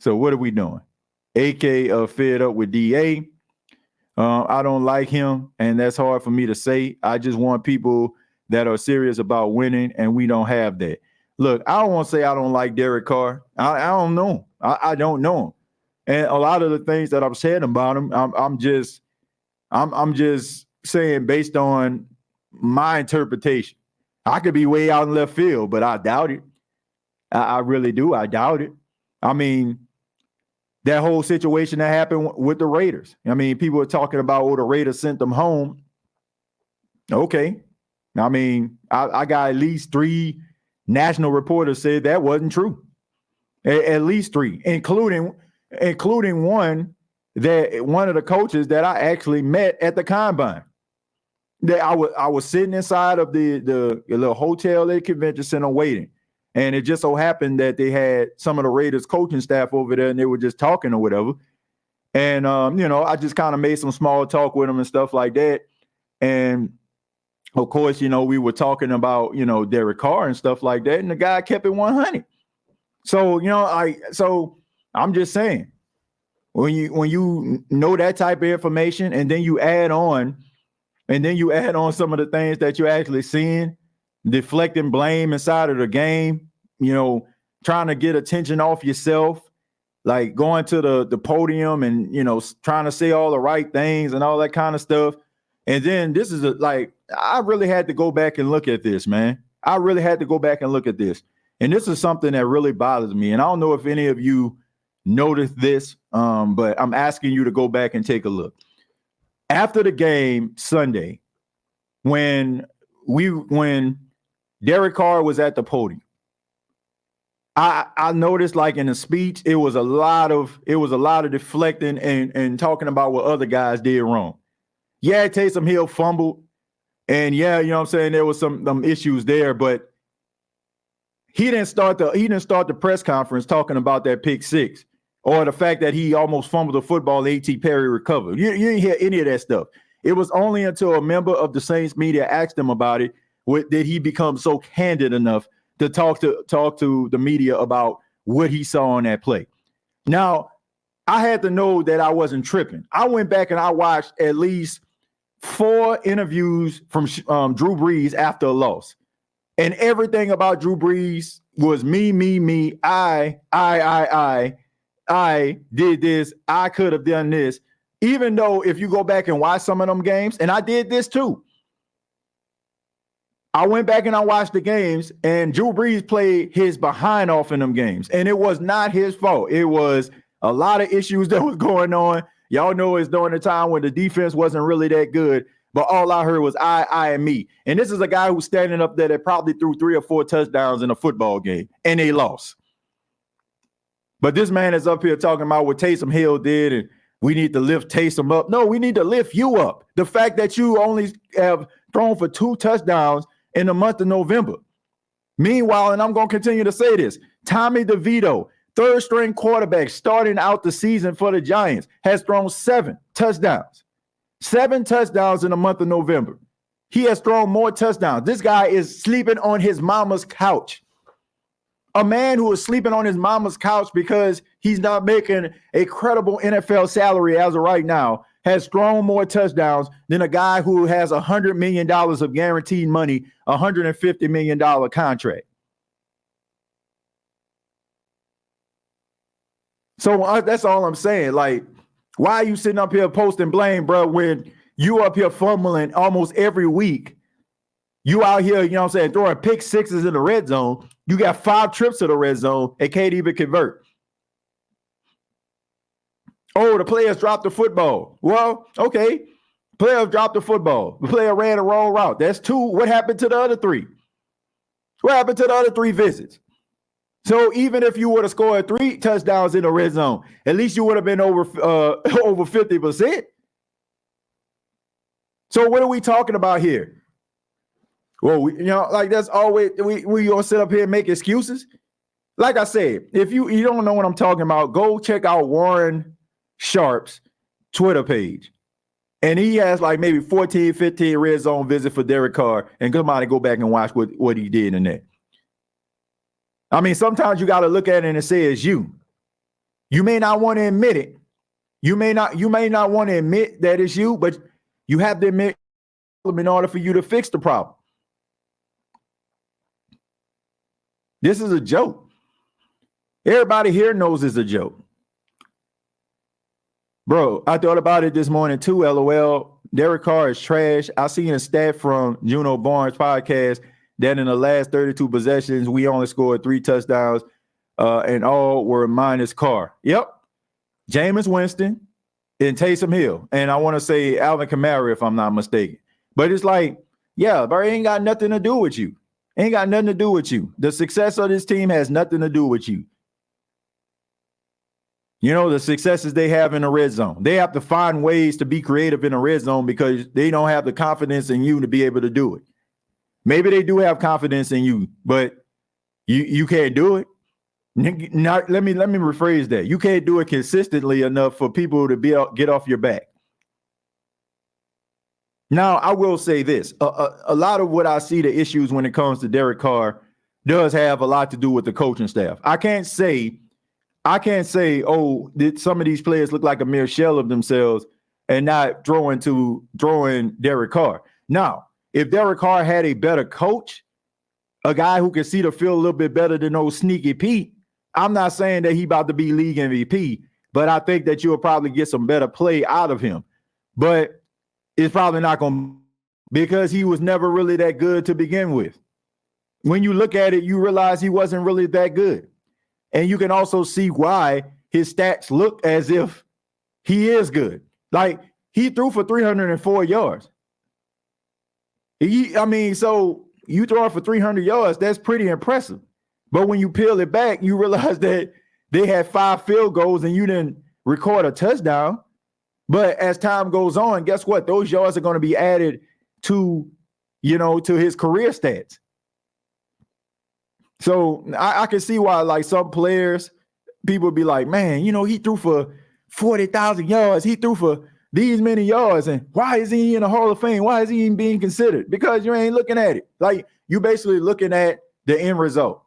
So what are we doing? AK fed up with DA. I don't like him, and that's hard for me to say. I just want people that are serious about winning, and we don't have that. Look, I don't want to say I don't like Derek Carr. I don't know him. I don't know him. And a lot of the things that I'm saying about him, I'm just saying based on my interpretation. I could be way out in left field, but I doubt it. I really do. I doubt it. I mean, that whole situation that happened with the Raiders. I mean, people are talking about, the Raiders sent them home. Okay. I mean, I got at least 3 national reporters said that wasn't true. At least 3, including one of the coaches that I actually met at the combine. That I was sitting inside of the little hotel at the convention center waiting. And it just so happened that they had some of the Raiders coaching staff over there and they were just talking or whatever. And, I just kind of made some small talk with them and stuff like that. And of course, we were talking about, Derek Carr and stuff like that. And the guy kept it 100. So, so I'm just saying, when you know that type of information and then you add on some of the things that you're actually seeing, deflecting blame inside of the game, trying to get attention off yourself, like going to the podium and, trying to say all the right things and all that kind of stuff. And then this is I really had to go back and look at this, man. I really had to go back and look at this. And this is something that really bothers me. And I don't know if any of you noticed this, but I'm asking you to go back and take a look. After the game Sunday, when Derek Carr was at the podium, I noticed, like, in the speech, it was a lot of deflecting and talking about what other guys did wrong. Yeah, Taysom Hill fumbled, and yeah, you know what I'm saying, there was some issues there, but he didn't start the press conference talking about that pick six or the fact that he almost fumbled the football, A.T. Perry recovered. You didn't hear any of that stuff. It was only until a member of the Saints media asked him about it did he become so candid enough to talk to the media about what he saw on that play. Now, I had to know that I wasn't tripping. I went back and I watched at least 4 interviews from Drew Brees after a loss. And everything about Drew Brees was me. I did this. I could have done this. Even though if you go back and watch some of them games, and I did this too. I went back and I watched the games, and Drew Brees played his behind off in them games. And it was not his fault. It was a lot of issues that was going on. Y'all know it's during the time when the defense wasn't really that good. But all I heard was I, and me. And this is a guy who's standing up there that probably threw 3 or 4 touchdowns in a football game, and they lost. But this man is up here talking about what Taysom Hill did, and we need to lift Taysom up. No, we need to lift you up. The fact that you only have thrown for 2 touchdowns in the month of November. Meanwhile, and I'm going to continue to say this, Tommy DeVito, third-string quarterback starting out the season for the Giants, has thrown 7 touchdowns. 7 touchdowns in the month of November. He has thrown more touchdowns. This guy is sleeping on his mama's couch. A man who is sleeping on his mama's couch because he's not making a credible NFL salary as of right now has thrown more touchdowns than a guy who has $100 million of guaranteed money, $150 million contract. So that's all I'm saying. Like, why are you sitting up here posting blame, bro, when you up here fumbling almost every week? You out here, you know what I'm saying, throwing pick sixes in the red zone. You got 5 trips to the red zone and can't even convert. Oh, the players dropped the football. Well, okay. Players dropped the football. The player ran a wrong route. That's 2. What happened to the other 3? What happened to the other 3 visits? So even if you would have scored 3 touchdowns in the red zone, at least you would have been over 50%. So what are we talking about here? Well, like that's always we gonna sit up here and make excuses. Like I said, if you don't know what I'm talking about, go check out Warren Sharp's Twitter page. And he has like maybe 14, 15 red zone visits for Derek Carr, and come out and go back and watch what he did in that. I mean, sometimes you got to look at it and say it's you. You may not want to admit it. You may not want to admit that it's you, but you have to admit in order for you to fix the problem. This is a joke. Everybody here knows it's a joke. Bro, I thought about it this morning too, LOL. Derek Carr is trash. I seen a stat from Juno Barnes' podcast that in the last 32 possessions, we only scored 3 touchdowns, and all were minus Carr. Yep. Jameis Winston and Taysom Hill. And I want to say Alvin Kamara, if I'm not mistaken. But it's like, yeah, bro, it ain't got nothing to do with you. Ain't got nothing to do with you. The success of this team has nothing to do with you. You know, the successes they have in the red zone. They have to find ways to be creative in the red zone because they don't have the confidence in you to be able to do it. Maybe they do have confidence in you, but you can't do it. Let me rephrase that. You can't do it consistently enough for people to get off your back. Now, I will say this. A lot of what I see the issues when it comes to Derek Carr does have a lot to do with the coaching staff. I can't say, oh, did some of these players look like a mere shell of themselves and not throwing Derek Carr. Now, if Derek Carr had a better coach, a guy who can see the field a little bit better than old Sneaky Pete, I'm not saying that he about to be league MVP, but I think that you'll probably get some better play out of him. But it's probably not going to, because he was never really that good to begin with. when you look at it, you realize he wasn't really that good. And you can also see why his stats look as if he is good. Like, he threw for 304 yards. So you throw for 300 yards, that's pretty impressive. But when you peel it back, you realize that they had 5 field goals and you didn't record a touchdown. But as time goes on, guess what? Those yards are going to be added to, to his career stats. So I can see why, like, some players, people be like, man, he threw for 40,000 yards. He threw for these many yards. And why is he in the Hall of Fame? Why is he even being considered? Because you ain't looking at it. Like, you basically looking at the end result,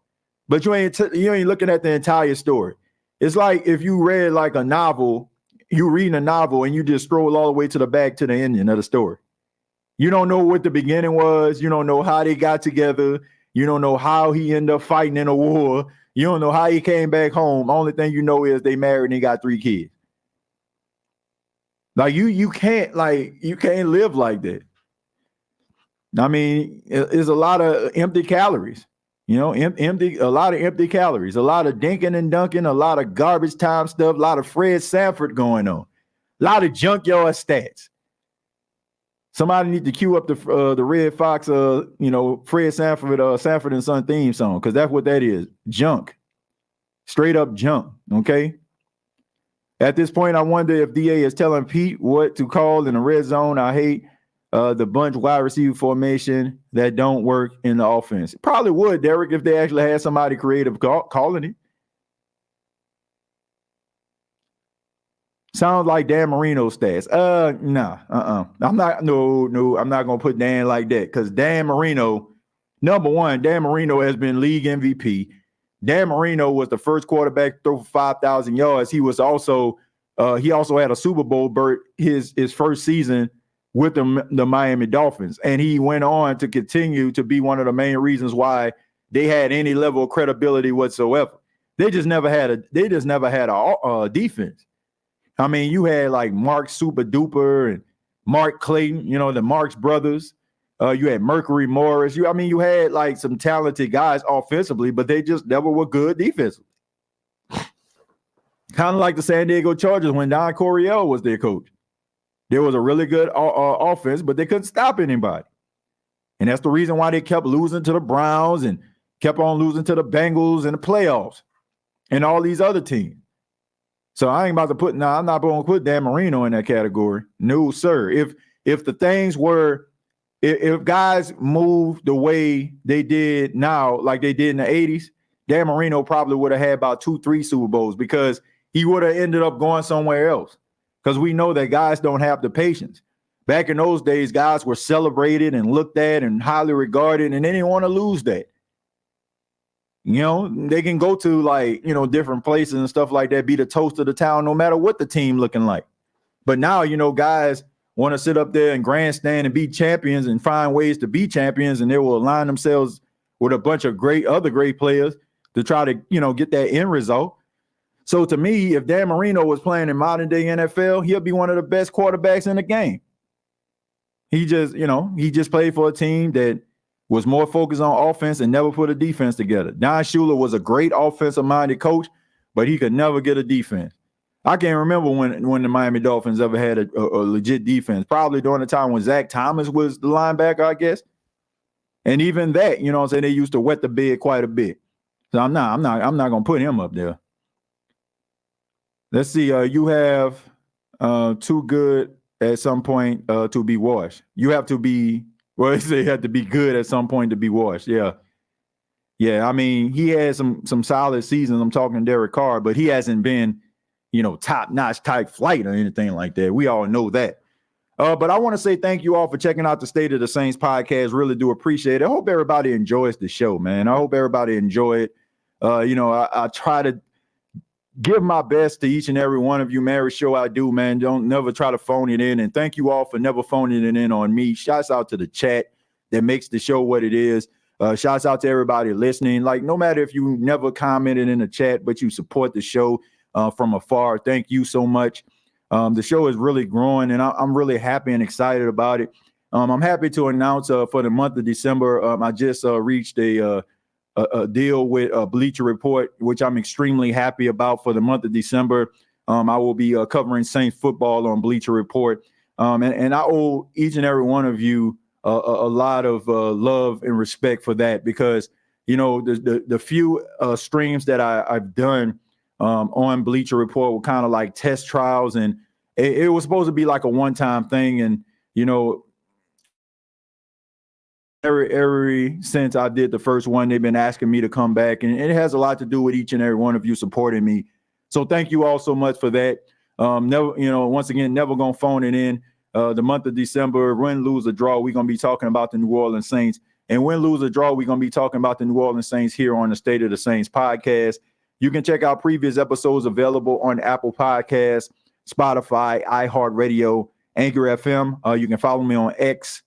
but you ain't looking at the entire story. It's like if you read like a novel, you reading a novel and you just scroll all the way to the back to the ending of the story. You don't know what the beginning was. You don't know how they got together. You don't know how he ended up fighting in a war. You don't know how he came back home. Only thing you know is they married and they got 3 kids. Like, you can't live like that. I mean, it's a lot of empty calories, a lot of empty calories, a lot of dinking and dunking, a lot of garbage time stuff, a lot of Fred Sanford going on, a lot of junkyard stats. Somebody need to cue up the Red Fox, Fred Sanford, Sanford and Son theme song, because that's what that is. Junk. Straight up junk, okay? At this point, I wonder if DA is telling Pete what to call in the red zone. I hate the bunch wide receiver formation that don't work in the offense. It probably would, Derek, if they actually had somebody creative calling it. Sounds like Dan Marino stats. I'm not gonna put Dan like that, because Dan Marino, number one, Dan Marino has been league MVP. Dan Marino was the first quarterback to throw for 5,000 yards. He was also he had a Super Bowl berth his first season with the Miami Dolphins, and he went on to continue to be one of the main reasons why they had any level of credibility whatsoever. They just never had a defense. I mean, you had like Mark Super Duper and Mark Clayton, the Marx brothers. You had Mercury Morris. You had like some talented guys offensively, but they just never were good defensively. Kind of like the San Diego Chargers when Don Coryell was their coach. There was a really good offense, but they couldn't stop anybody. And that's the reason why they kept losing to the Browns and kept on losing to the Bengals in the playoffs and all these other teams. So I'm not going to put Dan Marino in that category. No, sir. If the things were, if guys moved the way they did now, like they did in the 80s, Dan Marino probably would have had about 2-3 Super Bowls, because he would have ended up going somewhere else. Because we know that guys don't have the patience. Back in those days, guys were celebrated and looked at and highly regarded, and they didn't want to lose that. They can go to different places and stuff like that, be the toast of the town, no matter what the team looking like. But now, guys want to sit up there and grandstand and be champions and find ways to be champions, and they will align themselves with a bunch of other great players to try to, get that end result. So to me, if Dan Marino was playing in modern day NFL, he'll be one of the best quarterbacks in the game. He just played for a team that was more focused on offense and never put a defense together. Don Shula was a great offensive-minded coach, but he could never get a defense. I can't remember when the Miami Dolphins ever had a legit defense. Probably during the time when Zach Thomas was the linebacker, I guess. And even that, they used to wet the bed quite a bit. So I'm not gonna put him up there. Let's see. You have too good at some point to be washed. You have to be. Well, they have to be good at some point to be washed. Yeah. I mean, he had some solid seasons. I'm talking Derek Carr, but he hasn't been, top-notch type flight or anything like that. We all know that. But I want to say thank you all for checking out the State of the Saints podcast. Really do appreciate it. I hope everybody enjoys the show, man. I hope everybody enjoy it. I try to give my best to each and every one of you, man. Every show I do, man. Don't never try to phone it in. And thank you all for never phoning it in on me. Shouts out to the chat that makes the show what it is. Shouts out to everybody listening. Like, no matter if you never commented in the chat, but you support the show from afar, thank you so much. The show is really growing, and I'm really happy and excited about it. I'm happy to announce for the month of December, I just reached a deal with Bleacher Report, which I'm extremely happy about. For the month of December, I will be covering Saints football on Bleacher Report. And I owe each and every one of you a lot of love and respect for that, because, you know, the few streams that I've done on Bleacher Report were kind of like test trials, and it was supposed to be like a one-time thing. And, you know, every since I did the first one, they've been asking me to come back, and it has a lot to do with each and every one of you supporting me. So thank you all so much for that. Never, you know, once again, never gonna phone it in. The month of December, win, lose, or draw, we're gonna be talking about the New Orleans Saints. And win, lose, or draw, we're gonna be talking about the New Orleans Saints here on the State of the Saints podcast. You can check out previous episodes available on Apple Podcasts, Spotify, iHeartRadio, Anchor FM. You can follow me on X,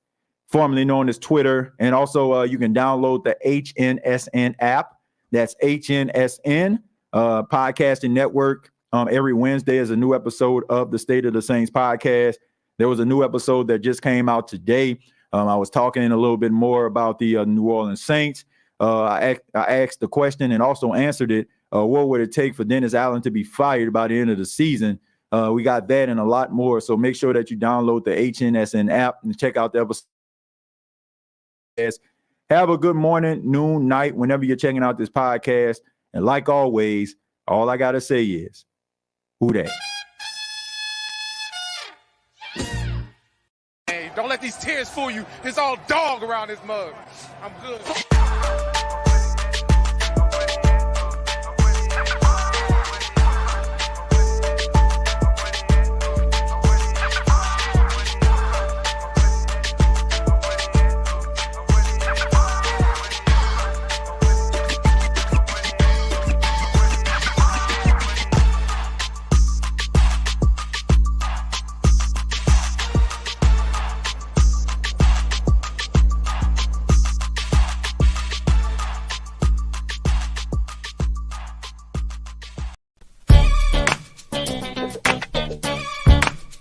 formerly known as Twitter. And also you can download the HNSN app. That's HNSN Podcasting Network. Every Wednesday is a new episode of the State of the Saints podcast. There was a new episode that just came out today. I was talking a little bit more about the New Orleans Saints. I asked the question and also answered it. What would it take for Dennis Allen to be fired by the end of the season? We got that and a lot more. So make sure that you download the HNSN app and check out the episode. Have a good morning, noon, night, whenever you're checking out this podcast. And like always, all I got to say is, who dat? Hey, don't let these tears fool you. It's all dog around this mug. I'm good.